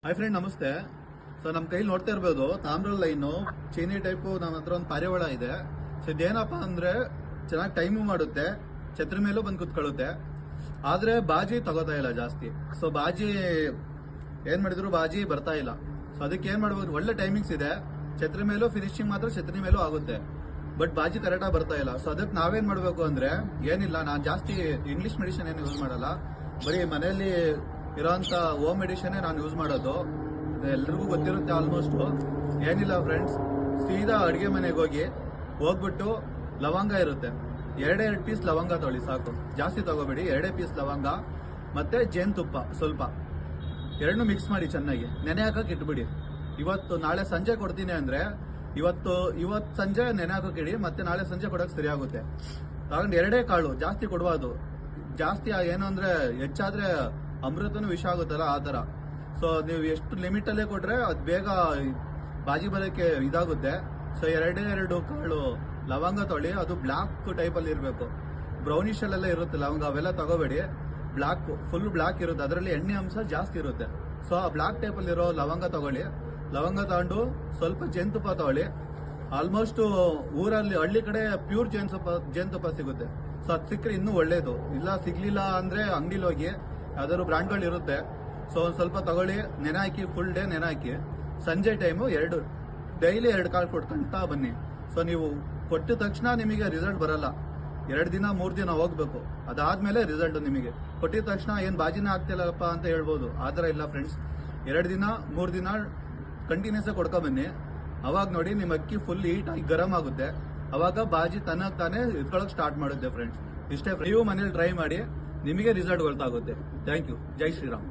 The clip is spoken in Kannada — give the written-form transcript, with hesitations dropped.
ಹಾಯ್ ಫ್ರೆಂಡ್, ನಮಸ್ತೆ. ಸೊ ನಮ್ಮ ಕೈಲಿ ನೋಡ್ತಾ ಇರ್ಬೋದು ತಾಮ್ರ ಲೈನು ಚೀನಿ ಟೈಪು ನಮ್ಮ ಹತ್ರ ಒಂದು ಪಾರಿವಾಳ ಇದೆ. ಸೊ ಇದೇನಪ್ಪ ಅಂದ್ರೆ ಚೆನ್ನಾಗಿ ಟೈಮು ಮಾಡುತ್ತೆ, ಛತ್ರಿ ಮೇಲೂ ಬಂದು ಕುತ್ಕೊಳ್ಳುತ್ತೆ. ಆದ್ರೆ ಬಾಜಿ ತಗೋತಾ ಇಲ್ಲ ಜಾಸ್ತಿ. ಸೊ ಬಾಜಿ ಏನ್ ಮಾಡಿದ್ರು ಬಾಜಿ ಬರ್ತಾ ಇಲ್ಲ. ಸೊ ಅದಕ್ಕೆ ಏನ್ ಮಾಡ್ಬೋದು, ಒಳ್ಳೆ ಟೈಮಿಂಗ್ಸ್ ಇದೆ. ಛತ್ರಿ ಮೇಲೂ ಫಿನಿಶಿಂಗ್ ಮಾತ್ರ ಛತ್ರಿ ಮೇಲೂ ಆಗುತ್ತೆ, ಬಟ್ ಬಾಜಿ ಕರೆಕ್ಟಾಗಿ ಬರ್ತಾ ಇಲ್ಲ. ಸೊ ಅದಕ್ಕೆ ನಾವೇನ್ ಮಾಡ್ಬೇಕು ಅಂದ್ರೆ ಏನಿಲ್ಲ, ನಾನು ಜಾಸ್ತಿ ಇಂಗ್ಲಿಷ್ ಮೆಡಿಸಿನ್ ಏನು ಯೂಸ್ ಮಾಡಲ್ಲ. ಬರೀ ಮನೆಯಲ್ಲಿ ಇರೋಂಥ ಹೋಮ್ ಮೆಡಿಷನ್ ನಾನು ಯೂಸ್ ಮಾಡೋದು. ಎಲ್ರಿಗೂ ಗೊತ್ತಿರುತ್ತೆ ಆಲ್ಮೋಸ್ಟ್. ಏನಿಲ್ಲ ಫ್ರೆಂಡ್ಸ್, ಸೀದಾ ಅಡುಗೆ ಮನೆಗೆ ಹೋಗ್ಬಿಟ್ಟು ಲವಂಗ ಇರುತ್ತೆ, ಎರಡೇ ಪೀಸ್ ಲವಂಗ ತೊಗೊಳ್ಳಿ ಸಾಕು, ಜಾಸ್ತಿ ತಗೋಬೇಡಿ. ಎರಡೇ ಪೀಸ್ ಲವಂಗ ಮತ್ತೆ ಜೇನುತುಪ್ಪ ಸ್ವಲ್ಪ, ಎರಡನ್ನೂ ಮಿಕ್ಸ್ ಮಾಡಿ ಚೆನ್ನಾಗಿ ನೆನೆ ಹಾಕಕ್ಕೆ ಇಟ್ಬಿಡಿ. ಇವತ್ತು ನಾಳೆ ಸಂಜೆ ಕೊಡ್ತೀನಿ ಅಂದ್ರೆ ಇವತ್ತು ಸಂಜೆ ನೆನೆ ಹಾಕೋಕೆ ಇಡಿ, ಮತ್ತೆ ನಾಳೆ ಸಂಜೆ ಕೊಡೋಕೆ ಸರಿ ಆಗುತ್ತೆ. ತಗೊಂಡು ಎರಡೇ ಕಾಳು, ಜಾಸ್ತಿ ಕೊಡಬಾರ್ದು. ಜಾಸ್ತಿ ಏನು ಅಂದ್ರೆ ಹೆಚ್ಚಾದ್ರೆ ಅಮೃತನೂ ವಿಷ ಆಗುತ್ತಲ್ಲ, ಆ ಥರ. ಸೊ ನೀವು ಎಷ್ಟು ಲಿಮಿಟಲ್ಲೇ ಕೊಟ್ರೆ ಅದು ಬೇಗ ಬಾಜಿ ಬರೋಕ್ಕೆ ಇದಾಗುತ್ತೆ. ಸೊ ಎರಡು ಕಾಳು ಲವಂಗ ತೊಗೊಳ್ಳಿ. ಅದು ಬ್ಲ್ಯಾಕ್ ಟೈಪಲ್ಲಿ ಇರಬೇಕು, ಬ್ರೌನಿಷಲ್ಲೆಲ್ಲ ಇರುತ್ತೆ ಲವಂಗ, ಅವೆಲ್ಲ ತಗೋಬೇಡಿ. ಫುಲ್ ಬ್ಲ್ಯಾಕ್ ಇರುತ್ತೆ, ಅದರಲ್ಲಿ ಎಣ್ಣೆ ಅಂಶ ಜಾಸ್ತಿ ಇರುತ್ತೆ. ಸೊ ಆ ಬ್ಲ್ಯಾಕ್ ಟೈಪಲ್ಲಿ ಇರೋ ಲವಂಗ ತಗೊಳ್ಳಿ. ಲವಂಗ ತಗೊಂಡು ಸ್ವಲ್ಪ ಜೇನುತುಪ್ಪ ತಗೊಳ್ಳಿ. ಆಲ್ಮೋಸ್ಟ್ ಊರಲ್ಲಿ ಹಳ್ಳಿ ಕಡೆ ಪ್ಯೂರ್ ಜೇನುತುಪ್ಪ ಸಿಗುತ್ತೆ. ಸೊ ಅದು ಸಿಕ್ಕರೆ ಇನ್ನೂ ಒಳ್ಳೇದು. ಇಲ್ಲ ಸಿಗ್ಲಿಲ್ಲ ಅಂದ್ರೆ ಅಂಗಡಿಲಿ ಹೋಗಿ ಯಾವ್ದಾದ್ರು ಬ್ರ್ಯಾಂಡ್ಗಳು ಇರುತ್ತೆ. ಸೊ ಒಂದು ಸ್ವಲ್ಪ ತಗೊಳ್ಳಿ, ನೆನೆ ಹಾಕಿ, ಫುಲ್ ಡೇ ನೆನೆ ಹಾಕಿ. ಸಂಜೆ ಟೈಮು ಡೈಲಿ 2 ಕಾಳು ಕೊಟ್ಕೊಂತ ಬನ್ನಿ. ಸೊ ನೀವು ಕೊಟ್ಟ ತಕ್ಷಣ ನಿಮಗೆ ರಿಸಲ್ಟ್ ಬರಲ್ಲ, 2 ದಿನ 3 ದಿನ ಹೋಗ್ಬೇಕು. ಅದಾದ್ಮೇಲೆ ರಿಸಲ್ಟ್ ನಿಮಗೆ. ಕೊಟ್ಟಿದ ತಕ್ಷಣ ಏನ್ ಬಾಜಿನ ಆಗ್ತಿಲ್ಲಪ್ಪ ಅಂತ ಹೇಳ್ಬೋದು, ಆತರ ಇಲ್ಲ ಫ್ರೆಂಡ್ಸ್. 2 ದಿನ 3 ದಿನ ಕಂಟಿನ್ಯೂಸ್ ಆಗಿ ಕೊಡ್ಕೊಂಬನ್ನಿ. ಅವಾಗ ನೋಡಿ ನಿಮ್ಮ ಅಕ್ಕಿ ಫುಲ್ ಹೀಟ್ ಆಗಿ ಗರಂ ಆಗುತ್ತೆ. ಅವಾಗ ಬಾಜಿ ತಾನೇ ಇಟ್ಕೊಳಕ್ ಸ್ಟಾರ್ಟ್ ಮಾಡುತ್ತೆ ಫ್ರೆಂಡ್ಸ್. ಇಷ್ಟೇ, ನೀವು ಮನೇಲಿ ಟ್ರೈ ಮಾಡಿ, ನಿಮಗೆ ರಿಸಲ್ಟ್ ಗೊತ್ತಾಗುತ್ತೆ. Thank you. ಜೈ ಶ್ರೀರಾಮ್.